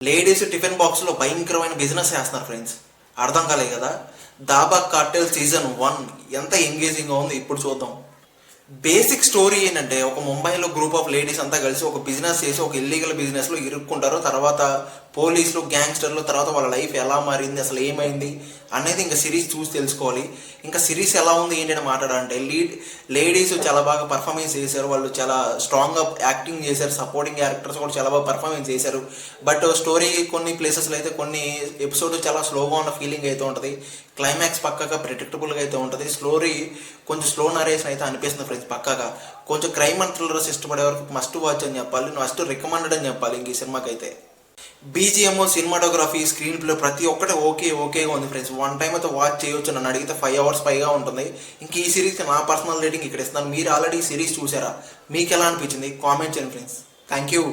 Ladies tiffin బాక్స్లో భయంకరమైన business చేస్తున్నారు ఫ్రెండ్స్. అర్థం కాలేదు కదా. దాబా కార్టెల్ సీజన్ 1 ఎంత ఎంగేజింగ్గా ఉంది ఇప్పుడు చూద్దాం. బేసిక్ స్టోరీ ఏంటంటే, ఒక ముంబైలో గ్రూప్ ఆఫ్ లేడీస్ అంతా కలిసి ఒక బిజినెస్ చేసి ఒక ఇల్లీగల్ బిజినెస్లో ఇరుక్కుంటారు. తర్వాత పోలీసులు, గ్యాంగ్స్టర్లు, తర్వాత వాళ్ళ లైఫ్ ఎలా మారింది, అసలు ఏమైంది అనేది ఇంకా సిరీస్ చూసి తెలుసుకోవాలి. ఇంకా సిరీస్ ఎలా ఉంది ఏంటంటే మాట్లాడాలంటే, లేడీస్ చాలా బాగా పర్ఫార్మెన్స్ చేశారు. వాళ్ళు చాలా స్ట్రాంగ్గా యాక్టింగ్ చేశారు. సపోర్టింగ్ క్యారెక్టర్స్ కూడా చాలా బాగా పర్ఫార్మెన్స్ చేశారు. బట్ స్టోరీ కొన్ని ప్లేసెస్లో అయితే కొన్ని ఎపిసోడ్ చాలా స్లోగా ఉన్న ఫీలింగ్ అయితే ఉంటుంది. క్లైమాక్స్ పక్కగా ప్రెడిక్టబుల్గా అయితే ఉంటుంది. స్టోరీ కొంచెం స్లో నరేషన్ అయితే అనిపిస్తుంది ఫ్రెండ్స్. పక్కగా కొంచెం క్రైమ్ అండ్ థ్రిల్లర్స్ ఇష్టపడే వరకు మస్ట్ వాచ్ అని చెప్పాలి, మస్ట్ రికమెండెడ్ అని చెప్పాలి. ఇంక ఈ సినిమాకి అయితే బీజిఎం, సినిమాటోగ్రఫీ, స్క్రీన్ ప్లే ప్రతి ఒక్కటి ఓకేగా ఉంది ఫ్రెండ్స్. వన్ టైం అయితే వాచ్ చేయొచ్చు. నన్ను అడిగితే 5 hours పైగా ఉంటుంది. ఇంక ఈ సిరీస్కి నా పర్సనల్ రేటింగ్ ఇక్కడ ఇస్తున్నాను. మీరు ఆల్రెడీ ఈ సిరీస్ చూసారా? మీకు ఎలా అనిపించింది కామెంట్ చేయండి ఫ్రెండ్స్. Thank you.